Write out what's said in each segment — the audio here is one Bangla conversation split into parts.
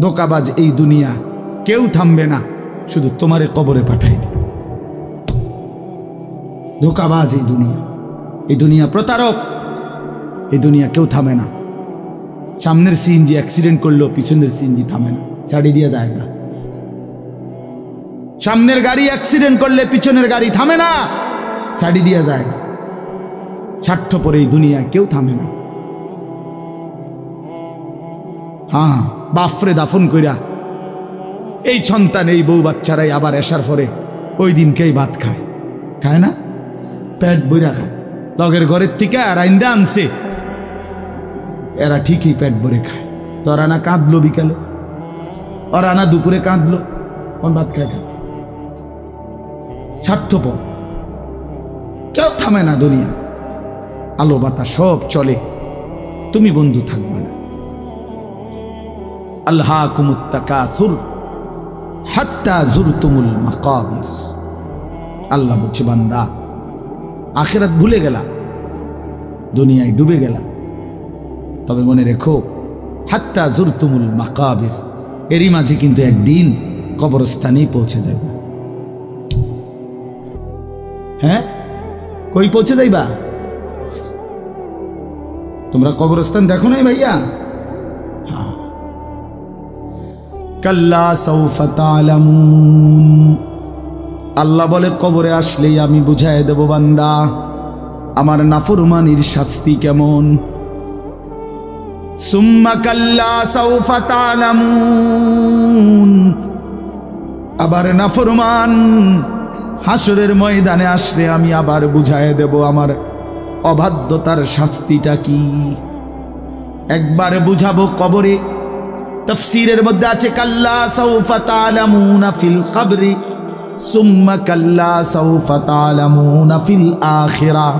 ধোঁকাবাজ এই দুনিয়া, কেউ থামবে না, শুধু তোমারে কবরে পাঠাই দিবে। ধোঁকাবাজ এই দুনিয়া প্রতারক, এই দুনিয়া কেউ থামে না। সামনের সিএনজি অ্যাক্সিডেন্ট করলো, পিছনের সিএনজি থামে না, ছাড়ি দিয়ে যায় না। সামনের গাড়ি অ্যাক্সিডেন্ট করলে পিছনের গাড়ি থামে না, ছাড়ি দিয়ে যায় না। স্বার্থপর এই দুনিয়ায় কেউ থামে না। হ্যাঁ, বাফরে দাফন কইরা এই সন্তান, এই বউ বাচ্চারাই আবার এসার পরে ওই দিনকেই ভাত খায়, খায় না? পেট বইরা খায়। লগের ঘরের থেকে আর আইন্দা আনছে, এরা ঠিকই পেট ভরে খায়। তোরা না কাঁদলো বিকালে, ওরা না দুপুরে কাঁদলো, কোন ভাত খায় খায়। স্বার্থপর, কেউ থামে না দুনিয়া। আলো বাতাস সব চলে, তুমি বন্ধু থাকবে না। আল্লাহকুমুত তাকাসুর হাত্তা যুরতুমুল মাকাবির। আল্লাহ বলছে, বান্দা আখিরাত ভুলে গেলা, দুনিয়ায় ডুবে গেলা, তবে মনে রেখো হাত্তা যুরতুমুল মাকাবির, এরই মাঝে কিন্তু একদিন কবরস্থানেই পৌঁছে যাবে। হ্যাঁ, কই পৌঁছে যাইবা? তোমরা কবরস্থান দেখো নাই ভাইয়া? কাল্লা সাউফা তা'লামুন। আল্লাহ বলে, কবরে আসলেই আমি বুঝাই দেব বান্দা আমার নাফরমানির শাস্তি কেমন। সুম্মা কাল্লা সাউফা তা'লামুন। আবার নাফরমান হাসরের ময়দানে আসলে আমি আবার বুঝাই দেব আমার অবাধ্যতার শাস্তিটা কি। একবার বুঝাবো কবরে। তাফসীরের মধ্যে আছে কাল্লা সাউফা তা'লামুনা ফিল কবরি সুম্মা কাল্লা সাউফা তা'লামুনা ফিল আখিরাহ।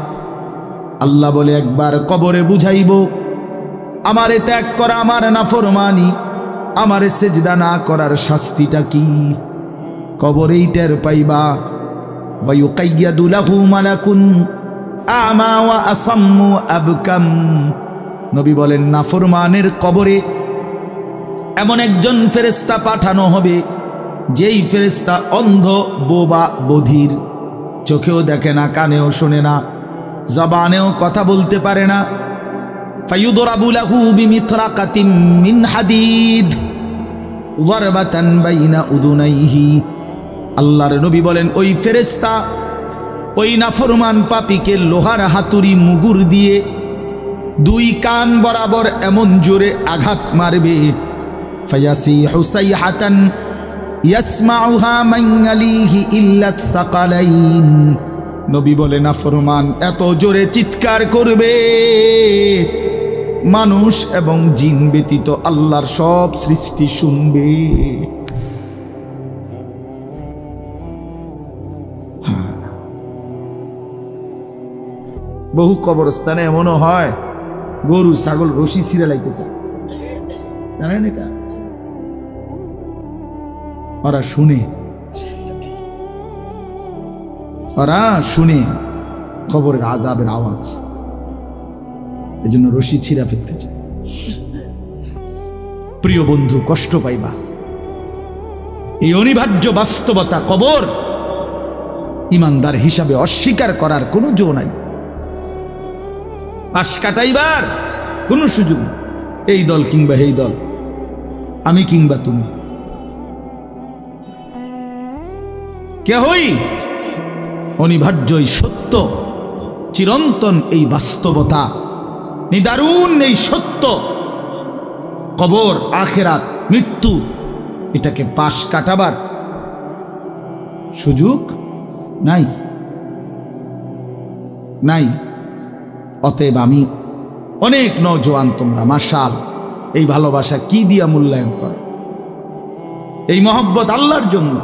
আল্লাহ বলে, একবার কবরে বুঝাইব আমারে ত্যাগ করা, আমার নাফরমানি, আমারে সিজদা না করার শাস্তিটা কি। কবরেই টের পাইবা। ওয়া ইউকাইয়াদু লাহু মালাকুন আমা ওয়া আসাম্মু আবকাম। নবী বলেন, নাফরমানের কবরে এমন একজন ফেরেশতা পাঠানো হবে, যেই ফেরেশতা অন্ধ, বোবা, বধির, চোখেও দেখে না, কানেও শোনে না, জবানেও কথা বলতে পারে না। ফায়ুদরাবু লাহু বিমিতরাকাতিন মিন হাদিদ যারবাতান বাইনা উদুনাইহি। আল্লাহর নবী বলেন, ওই ফেরেশতা ওই নাফরমান পাপীকে লোহার হাতুড়ি মুগুর দিয়ে দুই কান বরাবর এমন জোরে আঘাত মারবে, ফায়াসিহু সাইহাতান ইয়াসমাউহা মান ইয়ালিহি ইল্লা সাকালাইন। নবী বলে, নাফরমান এত জোরে চিৎকার করবে, মানুষ এবং জিন ব্যতীত আল্লাহর সব সৃষ্টি শুনবে। বহু কবরস্থানে এমনও হয়, গরু ছাগল রশি ছিঁড়ে লাইতে চায়, জানেন এটা? ওরা শুনে কবরের আযাবের আওয়াজ, এজন্য রশি ছিঁড়া ফেলতে চায়। প্রিয় বন্ধু, কষ্ট পাইবা, এই অনিবার্য বাস্তবতা। কবর ইমানদার হিসাবে অস্বীকার করার কোনো জো নাই, পাশ কাটাইবার কোনো সুযোগ নেই। এই দল কিংবা এই দল, আমি কিংবা তুমি, কেহই অনিবার্য এই সত্য, চিরন্তন এই বাস্তবতা, নিদারুণ এই সত্য, কবর, আখিরাত, মৃত্যু, এটাকে পাশ কাটাবার সুযোগ নাই। অতএব আমি অনেক নওজোয়ান, তোমরা মাশাআল্লাহ এই ভালোবাসা কি দিয়া মূল্যায়ন করে, এই মহব্বত আল্লাহর জন্য।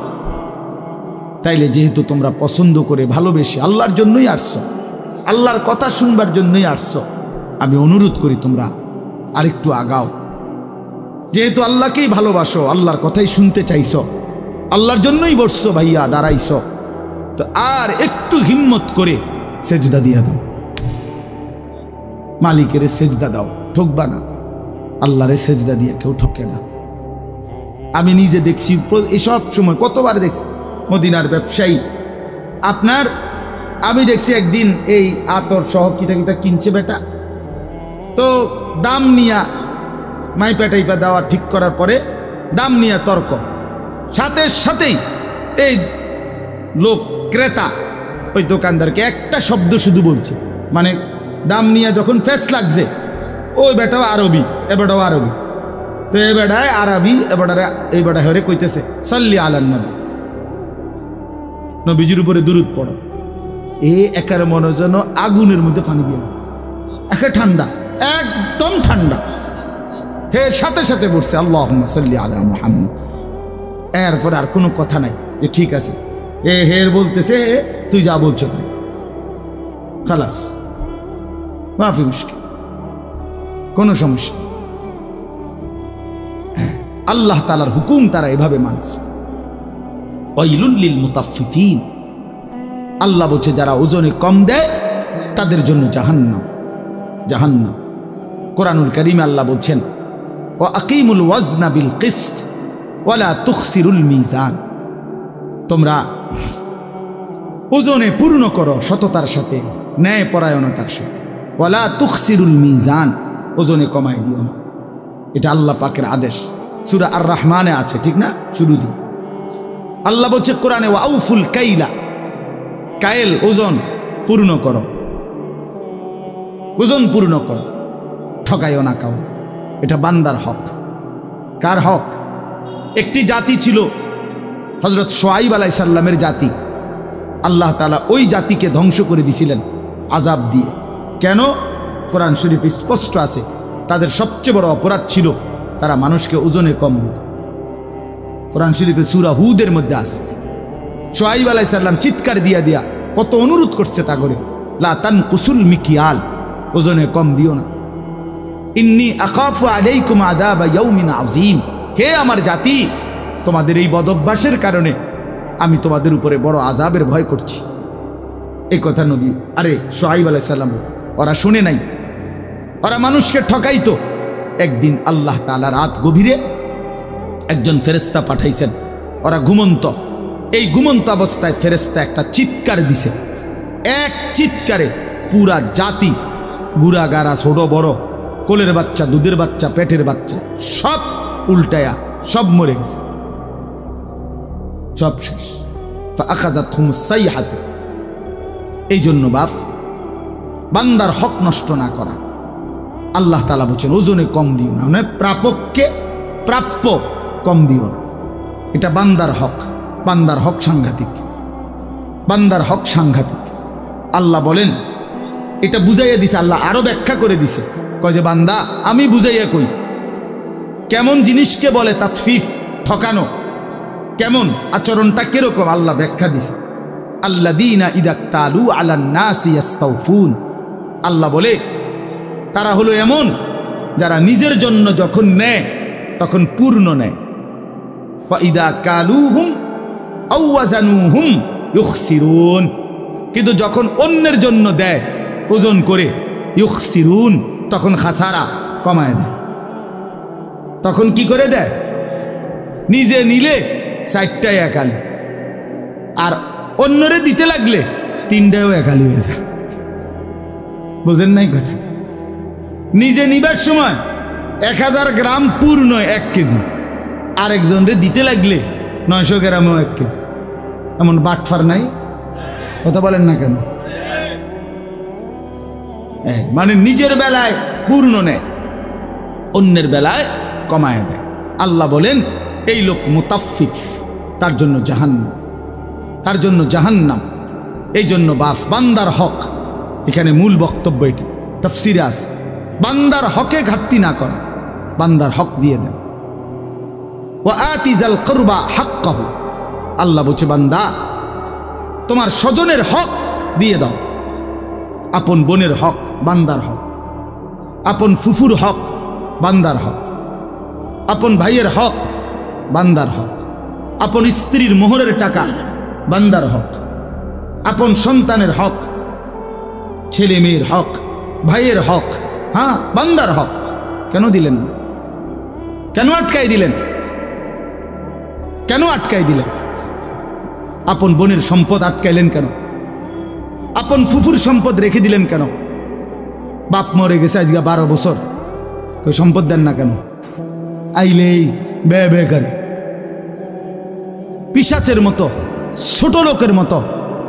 তাইলে যেহেতু তোমরা পছন্দ করে ভালোবেসে আল্লাহর জন্যই আসছো, আল্লাহর কথা শুনবার জন্যই আসছো, আমি অনুরোধ করি তোমরা আরেকটু আগাও। যেহেতু আল্লাহকেই ভালোবাসো, আল্লাহর কথাই শুনতে চাইছো, আল্লাহর জন্যই বসছো ভাইয়া, দাঁড়াইছো, তো আর একটু হিম্মত করে সেজদা দিয়া দাও, মালিকের সেজদা দাও, ঠকবা না। আল্লাহরে সেজদা দিয়ে কেউ ঠকে না। আমি নিজে দেখছি, এসব সময় কতবার দেখছি। মদিনার ব্যবসায়ী আপনার, আমি দেখছি একদিন এই আতর সহ কিতা কিতা কিনছে বেটা, তো দাম নিয়া মাইপা টাইপা দেওয়া ঠিক করার পরে দাম নিয়ে তর্ক, সাথে সাথেই এই লোক ক্রেতা ওই দোকানদারকে একটা শব্দ শুধু বলছে, মানে দাম নিয়ে যখন ফেস লাগছে, ওই বেটাও আরবি এ বেটাও আরবি, তো এ বেটায় আরবি এই বেটা হরে কইতেছে সাল্লি আলান নবী, নবীজির উপরে দুরূদ পড়ো। এ একার মনে যেন আগুনের মধ্যে পানি দিয়ে গেছে, একে ঠান্ডা, একদম ঠান্ডা। হে সাথে সাথে বলছে আল্লাহুম্মা সাল্লি আলা মুহাম্মদ। এরপর আর কোনো কথা নাই যে ঠিক আছে, এ হের বলতেছে তুই যা বলছো তাই, খালাস, মাফি মুশকিল, কোনো সমস্যা। আল্লাহ তাআলার হুকুম তারা এভাবে মানছে। ওয়াইলুল লিল মুতাফফিফিন, আল্লাহ বলছে যারা ওজনে কম দেয় তাদের জন্য জাহান্নাম, জাহান্নাম। কোরআনুল কারীমে আল্লাহ বলছেন ওয়া আকিমুল ওয়াজনা বিল কিসত ওয়ালা তুখসিরুল মিজান, তোমরা ওজনে পূর্ণ করো সততার সাথে, ন্যায় পরায়ণতার সাথে। ওয়ালা তুখসিরুল মিজান, ওজনে কমাই দিও না। এটা আল্লাহ পাকের আদেশ, সূরা আর রহমানে আছে, ঠিক না? শুরু দিয়ে আল্লাহ বলছে কোরআনে ওয়াউফুল কাইলা, কায়েল ওজন পূর্ণ করো, ওজন পূর্ণ করো, ঠকাইও না কাউ। এটা বান্দার হক। কার হক? একটি জাতি ছিল হযরত শুআয়ব আলাইহিস সালামের জাতি, আল্লাহ তাআলা ওই জাতিকে ধ্বংস করে দিয়েছিলেন আযাব দিয়ে। কেন? কোরআন শরীফে স্পষ্ট আছে, তাদের সবচেয়ে বড় অপরাধ ছিল তারা মানুষকে ওজনে কম দিত। কোরআন শরীফে সূরা হুদের মধ্যে আছে, শুআয়ব আলাইহিস সালাম চিৎকার দিয়া দিয়া কত অনুরোধ করছে তা করে, লা তানকুসুল মিকিয়াল, ওজনে কম দিও না। ইন্নী আখাফু আলাইকুম আযাবা ইয়াউমিন আযীম, হে আমার জাতি, তোমাদের এই বদঅভ্যাসের কারণে আমি তোমাদের উপরে বড় আযাবের ভয় করছি। এই কথা নবী শুআয়ব আলাইহিস সালাম, ওরা শুনে নাই, ওরা মানুষকে ঠকাইতো। একদিন আল্লাহ তাআলা রাত গভীরে একজন ফেরেশতা পাঠাইছেন, ওরা ঘুমন্ত। এই ঘুমন্ত অবস্থায় ফেরেশতা একটা চিৎকার দিছে, এক চিৎকারে পুরা জাতি, গুড়া গাড়া, ছোট বড়, কোলের বাচ্চা, দুধের বাচ্চা, পেটের বাচ্চা, সব উল্টায়া সব মরে গেছে, সব শেষ। ফাআখাযাতহুমুস সাইহাতু, এই জন্য বাপ বান্দার হক নষ্ট না করা। আল্লাহ তাআলা বলছেন ওজনে কম দিও না, মানে প্রাপককে প্রাপ্য কম দিও না। এটা বান্দার হক, বান্দার হক সাংঘাতিক, বান্দার হক সাংঘাতিক। আল্লাহ বলেন, এটা বুঝাইয়া দিছে, আল্লাহ আরো ব্যাখ্যা করে দিছে, কয় যে বান্দা আমি বুঝাইয়া কই কেমন জিনিসকে বলে তাতফিফ, ঠকানো, কেমন আচরণটা কিরকম, আল্লাহ ব্যাখ্যা দিছে। আল্লাযীনা ইযা তালু আলান নাসি ইস্তাউফুন, আল্লাহ বলে তারা হলো এমন যারা নিজের জন্য যখন নেয় তখন পূর্ণ নেয়। ওয়া ইযা কালুহুম আও ওয়াজানুহুম ইউখসিরুন, কিন্তু যখন অন্যের জন্য দেয় ওজন করে, ইউখসিরুন, তখন খাসারা, কমায় দেয়। তখন কি করে দেয়? নিজে নিলে 4টায় একালি, আর অন্যরে দিতে লাগলে 3টায়ও একালি হয়ে যায়। বুঝেন নাই কথা? নিজে নিবার সময় 1000 গ্রাম পূর্ণ 1 কেজি, আরেকজনরে দিতে লাগলে 900 গ্রামও 1 কেজি। এমন বাটফার নাই? কথা বলেন না কেন? মানে নিজের বেলায় পূর্ণ নেয়, অন্যের বেলায় কমায় দেয়। আল্লাহ বলেন এই লোক মুতাফফিফ, তার জন্য জাহান্নাম, তার জন্য জাহান্নাম। এই জন্য বান্দার হক, এখানে মূল বক্তব্য এটা, তাফসিরে আছে, বান্দার হকে ঘাটতি না করা, বান্দার হক দিয়ে দেন। ওয়া আতিজাল কুরবা হাক্কাহু, আল্লাহ বলছে বান্দা তোমার স্বজনের হক দিয়ে দাও। আপন বোনের হক বান্দার হক, আপন ফুফুর হক বান্দার হক, আপন ভাইয়ের হক বান্দার হক, আপন স্ত্রীর মোহরের টাকা বান্দার হক, আপন সন্তানের হক, ছেলে মেয়ের হক, ভাইয়ের হক, হ্যাঁ বান্দার হক। কেন দিলেন? কেন আটকাই দিলেন? কেন আটকাই দিলেন? আপন বোনের সম্পদ আটকাইলেন কেন? আপন ফুফুর সম্পদ রেখে দিলেন কেন? বাপ মরে গেছে আজকে 12 বছর, কই সম্পদ দেন না কেন? আইলেই বে বে করে পিশাচের মতো, ছোট লোকের মতো,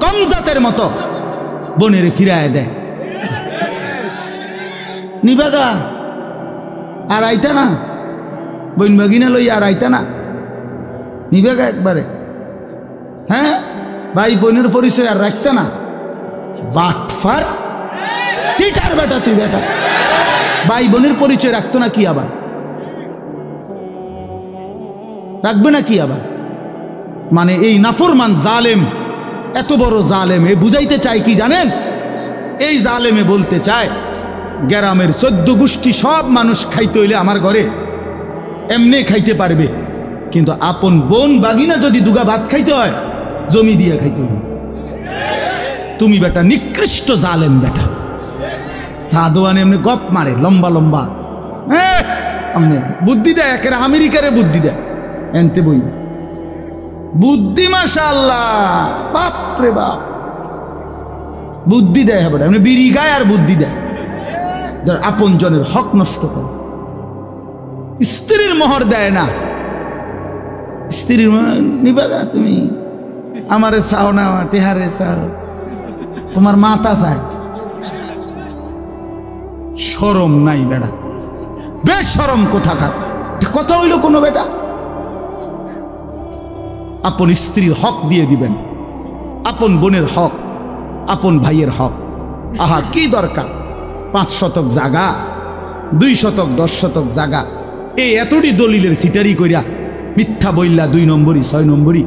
কম জাতের মতো বোনের ফিরায় দেয়। নিবাগা আর আইতা না, বোন বাগিনা লই আর আইতা না, নিবাগা একবারে। হ্যাঁ, ভাই বোনের পরিচয় আর রাখতে না। বাটফার সিটার বেটা, তুই বেটা ভাই বোনের পরিচয় রাখতো না কি আবার? রাখবে না কি আবার? মানে এই নাফরমান জালেম, এত বড় জালেম, এ বুঝাইতে চায় কি জানেন? এই জালেমে বলতে চায় গ্রামের 14 গোষ্ঠী সব মানুষ খাইতে হইলে আমার ঘরে এমনি খাইতে পারবে, কিন্তু আপন বোন বাগিনা যদি দুগা ভাত খাইতে হয় জমি দিয়ে খাইতে হবে। তুমি বেটা নিকৃষ্ট জালেম বেটা। সাদওয়ানে এমনি গপ মারে লম্বা লম্বা, এমনি বুদ্ধি দেয়, একের আমেরিকারে বুদ্ধি দেয়, এনতে বই বুদ্ধি মাশাআল্লাহ, বাপ রে বাপ, বুদ্ধি দেয় হবে, এমনি বিড়ি গায় আর বুদ্ধি দেয়। যার আপন জনের হক নষ্ট করে, স্ত্রীর মোহর দেয় না। স্ত্রীর নিবাগা তুমি আমারে চাও না, টেহারে চাও, তোমার মাথা চায়। শরম নাই বেটা, বেশরম কোথাকার কথা হইল কোনো বেটা? আপন স্ত্রীর হক দিয়ে দিবেন, আপন বোনের হক, আপন ভাইয়ের হক। আহা কি দরকার 5 শতক জায়গা, 2 শতক 10 শতক জায়গা, এই এতটি দলিলের সিটারি কইরা মিথ্যা বইল্লা 2 নম্বরই 6 নম্বরই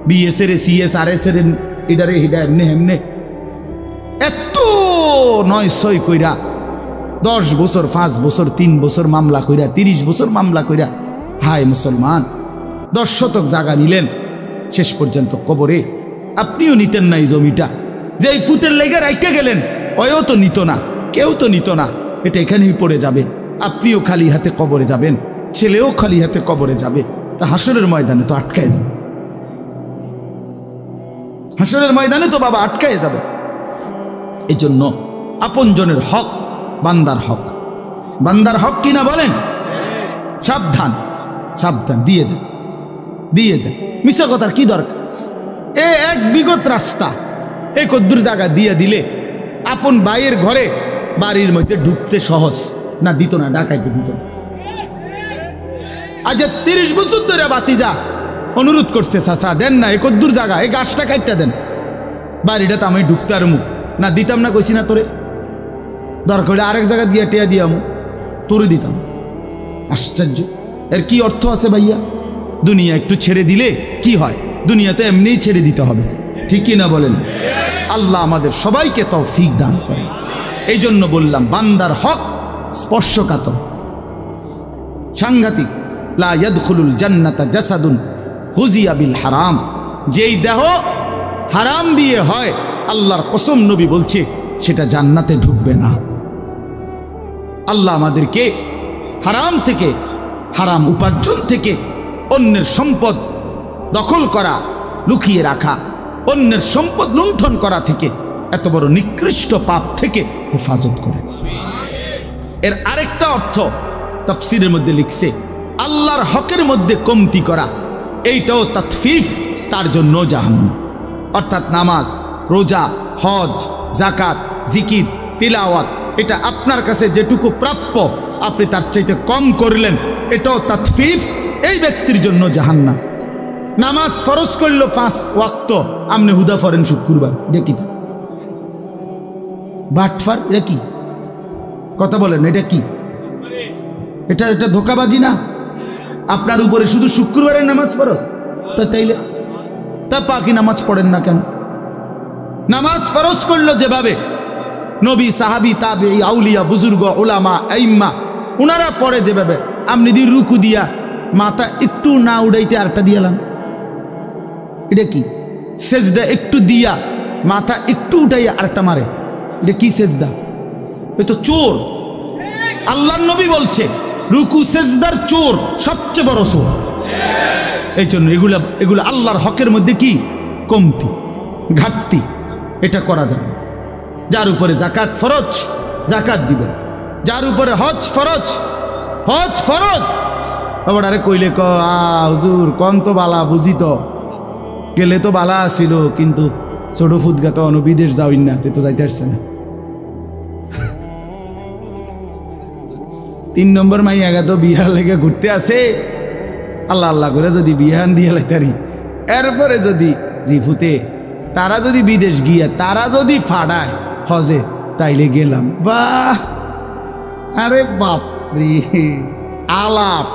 বিএসএর সিএস আর এস এর এটারে হিডা এমনে এমনে এত 9-6 কইরা 10 বছর 5 বছর 3 বছর মামলা কইরা 30 বছর মামলা কইরা। হায় মুসলমান, 10 শতক জায়গা নিলেন, শেষ পর্যন্ত কবরে আপনিও নিতেন না এই জমিটা, যে এই ফুতের লেগে রাইখা গেলেন, ওও তো নিত না, কেউ তো নিত না, এটা এখানেই পড়ে যাবে, আপনিও খালি হাতে কবরে যাবেন, ছেলেও খালি হাতে কবরে যাবে, তা হাসরের ময়দানে তো আটকায় যাবে, হাসরের ময়দানে তো বাবা আটকায় যাবে। এই জন্য আপনজনের হক বান্দার হক, বান্দার হক কিনা বলেন? সাবধান সাবধান, দিয়ে দেন, দিয়ে দেন। মিশা কথার কি দরকার? এ এক বিগত রাস্তা, এই কদ্দুর জায়গা দিয়ে দিলে আপন ভাইয়ের ঘরে বাড়ির মধ্যে ঢুকতে সহজ না, দিত না, ডাকাইতে দিত না। আজ 30 বছর ধরে বাতিজা অনুরোধ করছে, চাচা দেন না, এই কদ্দুর জায়গা, এই গাছটা কাটটা দেন, বাড়িটা তো আমি ঢুকতে আর মুখ না, দিতাম না, কইছি না তোরে, দরকার হলে আরেক জায়গা দিয়ে টেয়া দিয়াম, তোরে দিতাম। আশ্চর্য, এর কি অর্থ আছে ভাইয়া? দুনিয়া একটু ছেড়ে দিলে কি হয়? দুনিয়াতে এমনিই ছেড়ে দিতে হবে, ঠিক কি না বলেন? আল্লাহ আমাদের সবাইকে তৌফিক দান করেন। এই জন্য বললাম বান্দার হক স্পর্শকাতর, সাংঘাতিক। লা ইয়াদখুলুল জান্নাতা জাসাদুন হুজিয়া বিল হারাম, যেই দেহ হারাম দিয়ে হয়, আল্লাহর কসম নবী বলছে সেটা জান্নাতে ঢুকবে না। আল্লাহ আমাদেরকে হারাম থেকে, হারাম উপার্জন থেকে, অন্যের সম্পদ দখল করা, লুকিয়ে রাখা, অন্যের সম্পদ লুণ্ঠন করা থেকে, এত বড় নিকৃষ্ট পাপ থেকে হেফাজত করে। এর আরেকটা অর্থ তাফসীরের মধ্যে লিখছে, আল্লাহর হকের মধ্যে কমতি করা, এইটাও তাতফিফ, তার জন্য জাহান্নাম। অর্থাৎ নামাজ, রোজা, হজ, যাকাত, জিকির, তিলাওয়াত, এটা আপনার কাছে যেটুকু প্রাপ্য আপনি তার চাইতে কম করলেন, এটাও তাতফিফ, এই ব্যক্তির জন্য জাহান্নাম। নামাজ ফরজ করলো 5 ওয়াক্ত, আপনি হুদা ফরেন শুক্রবার, দেখি বাটফার, এটা কি কথা বলেন? এটা কি? এটা এটা ধোকাবাজি না? আপনার উপরে শুধু শুক্রবারের নামাজ ফরজ, তো তাইলে তা বাকি নামাজ পড়েন না কেন? নামাজ ফরজ করলো যেভাবে নবী, সাহাবী, তাবেঈ, আউলিয়া, বুজুর্গ, উলামা, আইম্মা ওনারা পড়ে যেভাবে, আপনি যদি রুকু দিয়া মাথা একটু না উড়াইতে আরেকটা দিয়ালাম, এটা কি? সেজদা একটু দিয়া মাথা একটু উঠাইয়া আরেকটা মারে, এটা কি সেজদা? এ তো চোর। আল্লাহর নবী বলছে রুকু সেজদার চোর, সবচেয়ে বড় চোর। এই জন্য এগুলো আল্লাহর হকের মধ্যে কি কমতি, ঘাটতি, এটা করা যাবে। যার উপরে জাকাত ফরজ, জাকাত দিবে। যার উপরে হজ ফরজ, হজ ফরজ। আবার আরে কইলে হুজুর কন তো বালা, বুঝি তো গেলে তো বালা আসিল, কিন্তু ছোট ফুদগা তো বিদেশ যাওই না, তে তো যাইতে আসছে না। 3 নম্বর মাইয়াগা তো বিহার লেগে ঘুরতে আসে, আল্লাহ আল্লাহ করে যদি বিহান দিয়ে লাইতারি, এরপরে যদি জিফুতে তারা যদি বিদেশ গিয়া তারা যদি ফাড়ায় হজে, তাইলে গেলাম। বাহ, আরে বাপরে, আলাপ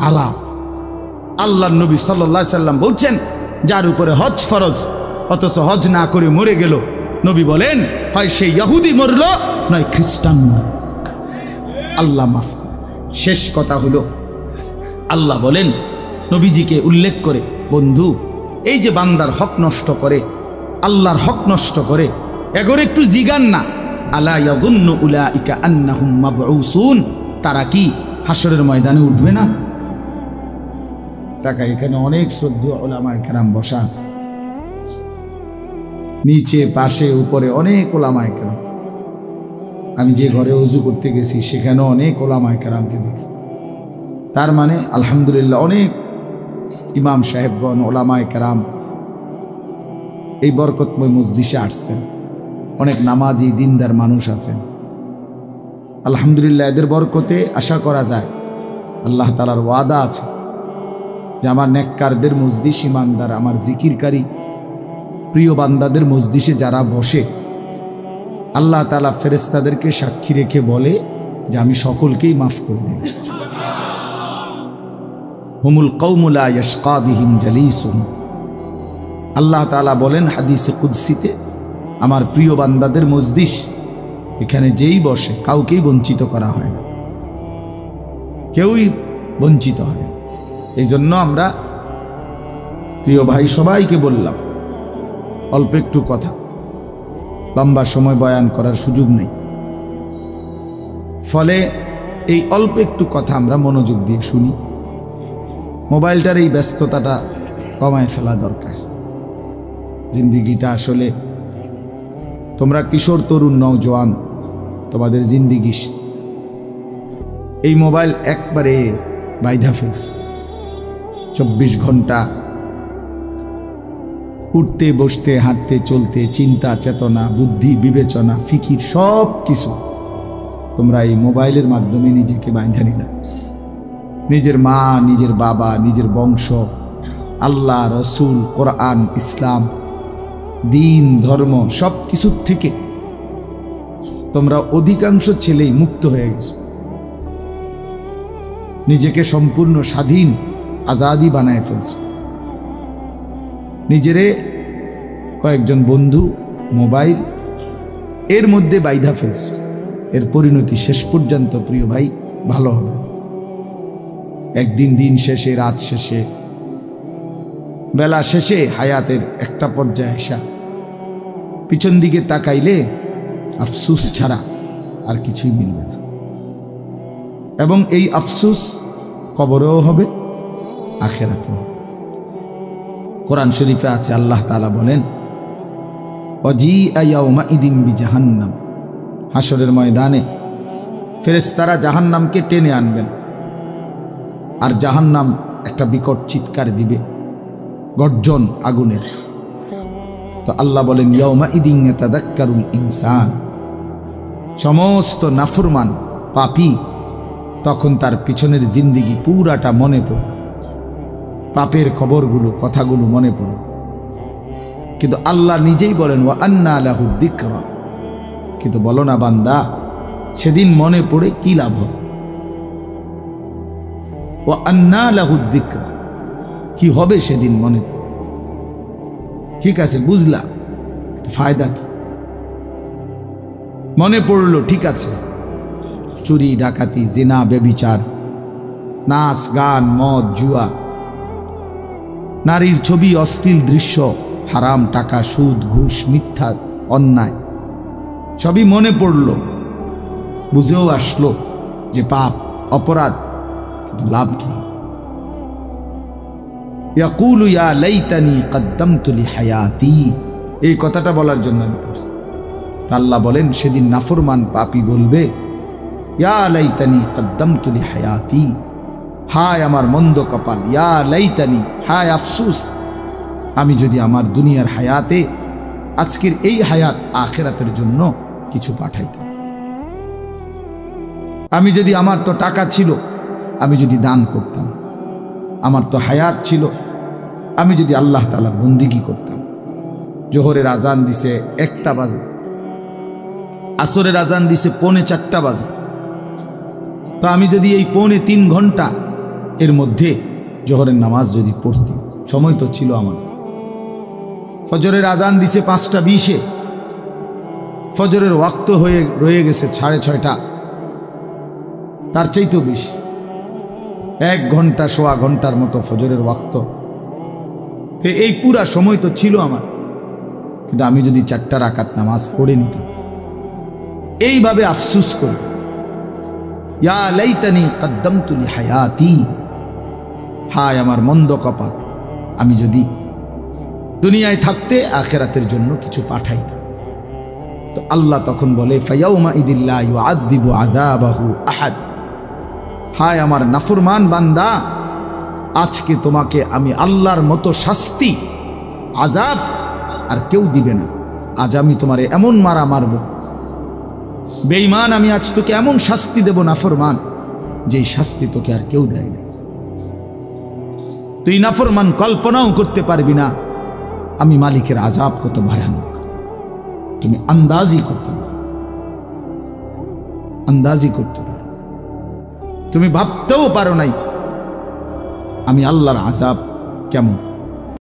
আলাপ। আল্লাহ নবী সাল্লাল্লাহু আলাইহি সাল্লাম বলছেন, যার উপরে হজ ফরজ অথচ হজ না করে মরে গেল, নবী বলেন হয় সে ইহুদি মরল, নয় খ্রিস্টান মরল। আল্লাহ মাফ করে। শেষ কথা হলো, আল্লাহ বলেন নবীজিকে উল্লেখ করে, বন্ধু এই যে বান্দার হক নষ্ট করে, আল্লাহর হক নষ্ট করে, এগোর একটু জিগান না। আলা ইয়াযুন্নু উলাইকা আন্নাহুম মাবউসুন, তারা কি হাসরের ময়দানে উঠবে না? তাকা, এখানে অনেক শ্রদ্ধেয় উলামায়ে কেরাম বসা আছে, নিচে পাশে উপরে অনেক উলামায়ে কেরাম। আমি যে ঘরে ওযু করতে গেছি সেখানেও অনেক উলামায়ে কেরামকে দেখছি। তার মানে আলহামদুলিল্লাহ অনেক ইমাম সাহেবগণ, উলামায়ে কেরাম এই বরকতময় মজলিসে আসছেন। অনেক নামাজি দিনদার মানুষ আছেন। আলহামদুলিল্লাহ এদের বরকতে আশা করা যায়, আল্লাহ তাআলার ওয়াদা আছে যে আমার নেককারদের মজলিস, ইমানদার, আমার জিকিরকারী প্রিয় বান্দাদের মজলিসে যারা বসে, আল্লাহ তাআলা ফেরেশতাদেরকে সাক্ষী রেখে বলে যে আমি সকলকেই মাফ করে দেব। হুমুল কওমু লা ইয়াশকা বিহিম জালিসুহুম। আল্লাহ তাআলা বলেন হাদিসে কুদসিতে, আমার প্রিয় বান্দাদের মজলিস, এখানে যেই বসে কাউকেই বঞ্চিত করা হয় না, কেউই বঞ্চিত হয় না। এই জন্য আমরা প্রিয় ভাই সবাইকে বললাম, অল্প একটু কথা, লম্বা সময় বয়ান করার সুযোগ নেই, ফলে এই অল্প একটু কথা আমরা মনোযোগ দিয়ে শুনি। মোবাইলটার এই ব্যস্ততাটা কমায় ফেলা দরকার। জিন্দিগিটা আসলে, তোমরা কিশোর তরুণ নওজোয়ান, তোমাদের জিন্দিগি এই মোবাইল একবারে বাইধা ফেলছে। 24 ঘন্টা উঠতে বসতে, হাঁটতে চলতে, চিন্তা চেতনা, বুদ্ধি বিবেচনা, ফিকির সব কিছু তোমরা এই মোবাইলের মাধ্যমে নিজেকে বাইন্ধা নিলা। নিজের মা, নিজের বাবা, নিজের বংশ, আল্লাহ, রসুল, কোরআন, ইসলাম, দিন, ধর্ম সব কিছুর থেকে তোমরা অধিকাংশ ছেলেই মুক্ত হয়ে গেছো। নিজেকে সম্পূর্ণ স্বাধীন, আজাদি বানায় ফেলছো। নিজেরে কয়েকজন বন্ধু, মোবাইল এর মধ্যে বাইধা ফেলছো। এর পরিণতি শেষ পর্যন্ত প্রিয় ভাই ভালো হবে। একদিন দিন শেষে, রাত শেষে, বেলা শেষে, হায়াতের একটা পর্যায়ে আসা পিছন দিকে তাকাইলে আফসুস ছাড়া আর কিছুই মিলবে না। এবং এই আফসুস কবরেও হবে, আখিরাতেও। কোরআন শরীফে আছে, আল্লাহ তাআলা বলেন ওয়াজিআ ইয়াউমাইদিন বিজাহান্নাম, হাসরের ময়দানে ফেরেশতারা জাহান্নামকে টেনে আনবেন, আর জাহান্নাম একটা বিকট চিৎকার দিবে, গর্জন আগুনের। তো আল্লাহ বলেন ইয়াউমাইদিন ইয়াতাযাক্কারুল ইনসান, সমস্ত নাফরমান পাপী তখন তার পিছনের জিন্দিগি পুরাটা মনে পড়ে, পাপের খবরগুলো, কথাগুলো মনে পড়ে। কিন্তু আল্লাহ নিজেই বলেন ওয়া আন্না লাহু যিকরা, কিন্তু বলো না বান্দা সেদিন মনে পড়ে কি লাভ হবে? ওয়া আন্না লাহু যিকরা, কি হবে সেদিন মনে পড়ে? ঠিক আছে বুঝলাম, কিন্তু ফায়দা কি? মনে পড়লো ঠিক আছে, চুরি ডাকাতি, জিনা, ব্যভিচার, নাচ গান, মদ, জুয়া, নারীর ছবি, অশ্লীল দৃশ্য, হারাম টাকা, সুদ, ঘুষ, মিথ্যা, অন্যায় সবই মনে পড়ল, বুঝেও আসলো যে পাপ, অপরাধ, কিন্তু লাভ কি? ইয়াকুলু ইয়া লাইতানি কদ্দামতু লিহায়াতি, এই কথাটা বলার জন্য আমি পড়ছি। আল্লাহ বলেন সেদিন নাফরমান পাপী বলবে ইয়া লাইতানি কদ্দামতু লিহায়াতি, হায় আমার মন্দ কপাল, ইয়া লাইতানি, হায় আফসুস, আমি যদি আমার দুনিয়ার হায়াতে আজকের এই হায়াত আখিরাতের জন্য কিছু পাঠাইতাম। আমি যদি, আমার তো টাকা ছিল, আমি যদি দান করতাম, আমার তো হায়াত ছিল, আমি যদি আল্লাহ তাআলার বন্দেগী করতাম। জোহরের আজান দিছে 1টা বাজে, আসরের আজান দিছে 3:45 বাজে, তো আমি যদি এই 3.25 ঘন্টা এর মধ্যে জোহরের নামাজ যদি পড়তাম, সময় তো ছিল আমার। ফজরের আজান দিছে 5:20, ফজরের ওয়াক্ত হয়ে রয়ে গেছে 6:30, তার চাইতেও বেশি, 1 ঘন্টা সোয়া ঘন্টার মতো ফজরের ওয়াক্ত। এই পুরা সময় তো ছিল আমার, কিন্তু আমি যদি 4টা রাকাত নামাজ পড়ে নিতাম, এইভাবে আফসুস করি ইয়া লাইতানি কদ্দামতু লিহায়াতি, হায় আমার মন্দ কপাল, আমি যদি দুনিয়ায় থাকতে আখিরাতের জন্য কিছু পাঠাইতাম। তো আল্লাহ তখন বলে ফায়াউমা ইদিল লা ইউআযযিবু আযাবাহু আহাদ, হায় আমার নাফরমান বান্দা, আজকে তোমাকে আমি আল্লাহর মতো শাস্তি, আযাব আর কেউ দিবে না। আজ আমি তোমারে এমন মারা মারব, বেঈমান, আমি আজ তোকে এমন শাস্তি দেব নাফরমান, যেই শাস্তি তোকে আর কেউ দেয় না। তুই নাফরমান কল্পনাও করতে পারবি না আমি মালিকের আযাব কত ভয়ানক, তুমি আন্দাজি করতে পারো, আন্দাজি করতে পারো, তুমি ভাবতেও পারো নাই আমি আল্লাহর আযাব কেমন।